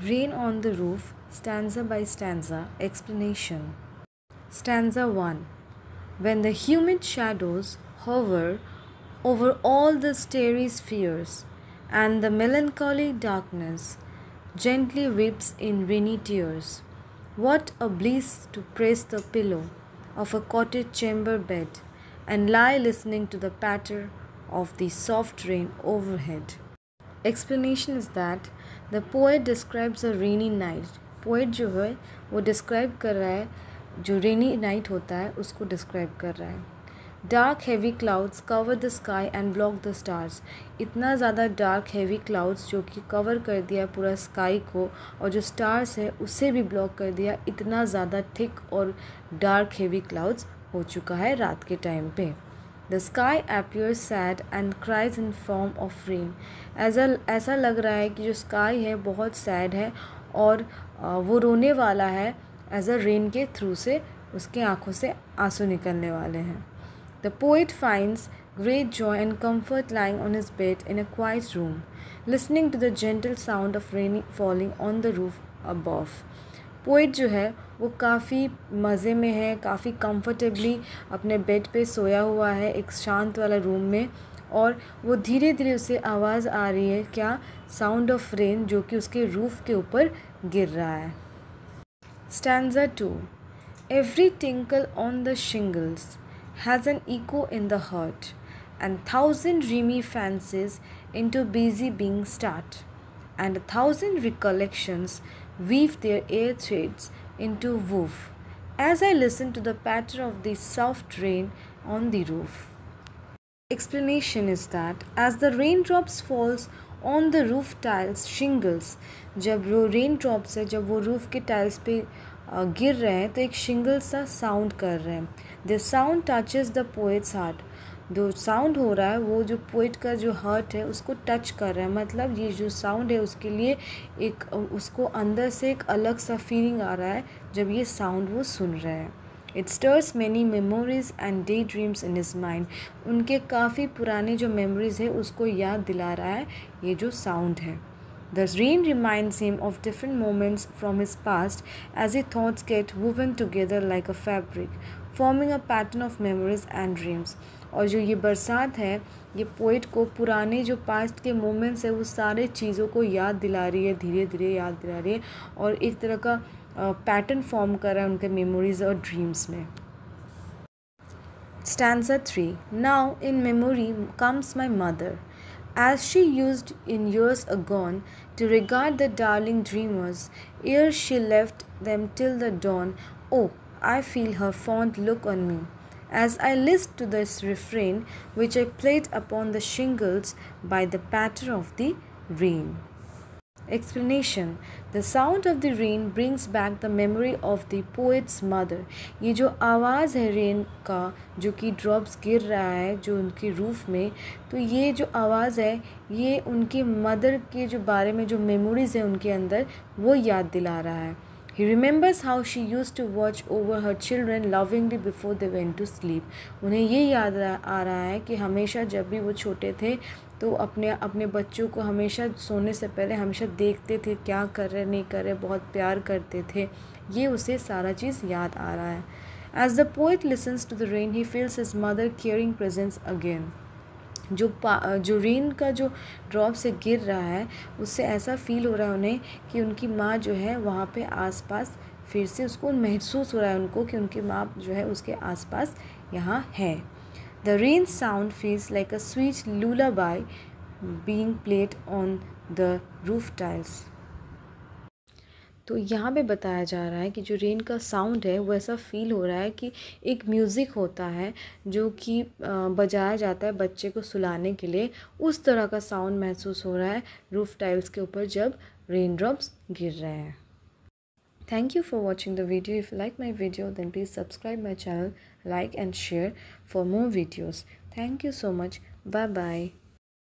Rain on the Roof, stanza by stanza, explanation. Stanza 1. When the humid shadows hover over all the starry spheres, and the melancholy darkness gently weeps in rainy tears, what a bliss to press the pillow of a cottage chamber bed and lie listening to the patter of the soft rain overhead. Explanation is that the poet describes a rainy night. Poet जो है वो describe कर रहा है, जो rainy night होता है उसको डिस्क्राइब कर रहा है. Dark heavy clouds cover the sky and block the stars. इतना ज़्यादा डार्क हैवी क्लाउड्स जो कि कवर कर दिया पूरा स्काई को, और जो स्टार्स है उसे भी ब्लॉक कर दिया. इतना ज़्यादा थिक और डार्क हैवी क्लाउड्स हो चुका है रात के टाइम पे. The sky appears sad and cries in form of rain. ऐसा लग रहा है कि जो स्काई है बहुत सैड है और वो रोने वाला है एज अ रेन के थ्रू से, उसके आँखों से आंसू निकलने वाले हैं. The poet finds great joy and comfort lying on his bed in a quiet room, listening to the gentle sound of rain falling on the roof above. Poet जो है वो काफ़ी मज़े में है, काफ़ी कंफर्टेबली अपने बेड पे सोया हुआ है एक शांत वाला रूम में, और वो धीरे धीरे उसे आवाज़ आ रही है, क्या, साउंड ऑफ रेन, जो कि उसके रूफ़ के ऊपर गिर रहा है. Stanza 2. Every tinkle on the shingles has an echo in the heart and thousand dreamy fancies into busy being start, and 1,000 recollections weave their air threads into woof, as I listen to the patter of the soft rain on the roof. Explanation is that as the raindrops falls on the roof tiles shingles, जब वो raindrops है, जब वो roof के tiles पे गिर रहे हैं तो एक शिंगल सा साउंड कर रहे हैं. The sound touches the poet's heart. जो साउंड हो रहा है वो जो पोइट का जो हार्ट है उसको टच कर रहा है. मतलब ये जो साउंड है उसके लिए एक, उसको अंदर से एक अलग सा फीलिंग आ रहा है जब ये साउंड वो सुन रहे हैं. It stirs many memories and day dreams in his mind. उनके काफ़ी पुराने जो मेमोरीज है उसको याद दिला रहा है ये जो साउंड है. The rain reminds him of different moments from his past as his thoughts get woven together like a fabric, forming a pattern of memories and dreams. और जो ये बरसात है ये पोइट को पुराने जो पास्ट के मोमेंट्स है वो सारे चीज़ों को याद दिला रही है, धीरे धीरे याद दिला रही है, और एक तरह का पैटर्न फॉर्म कर रहा है उनके मेमोरीज और ड्रीम्स में. Stanza 3. Now in memory comes my mother, as she used in years agone to regard the darling dreamers ere she left them till the dawn. Oh, I feel her fond look on me, as I list to this refrain which I played upon the shingles by the patter of the rain. Explanation. The sound of the rain brings back the memory of the poet's mother. ये जो आवाज़ है rain का जो कि drops गिर रहा है जो उनके रूफ में, तो ये जो आवाज़ है ये उनके मदर के जो बारे में जो मेमोरीज़ है उनके अंदर वो याद दिला रहा है. He remembers how she used to watch over her children lovingly before they went to sleep. उन्हें ये याद आ रहा है कि हमेशा जब भी वो छोटे थे तो अपने बच्चों को हमेशा सोने से पहले हमेशा देखते थे, क्या कर रहे नहीं कर रहे, बहुत प्यार करते थे. ये उसे सारा चीज़ याद आ रहा है. As the poet listens to the rain, he feels his mother caring presence again. जो रेन का जो ड्रॉप से गिर रहा है उससे ऐसा फील हो रहा है उन्हें कि उनकी माँ जो है वहाँ पे आसपास, फिर से उसको महसूस हो रहा है उनको कि उनकी माँ जो है उसके आसपास यहाँ है. The rain sound feels like a sweet lullaby being played on the roof tiles. तो यहाँ पे बताया जा रहा है कि जो रेन का साउंड है वो ऐसा फील हो रहा है कि एक म्यूज़िक होता है जो कि बजाया जाता है बच्चे को सुलाने के लिए, उस तरह का साउंड महसूस हो रहा है रूफ टाइल्स के ऊपर जब रेन ड्रॉप्स गिर रहे हैं. Thank you for watching the video. If you like my video then please subscribe my channel, like and share for more videos. Thank you so much. Bye bye.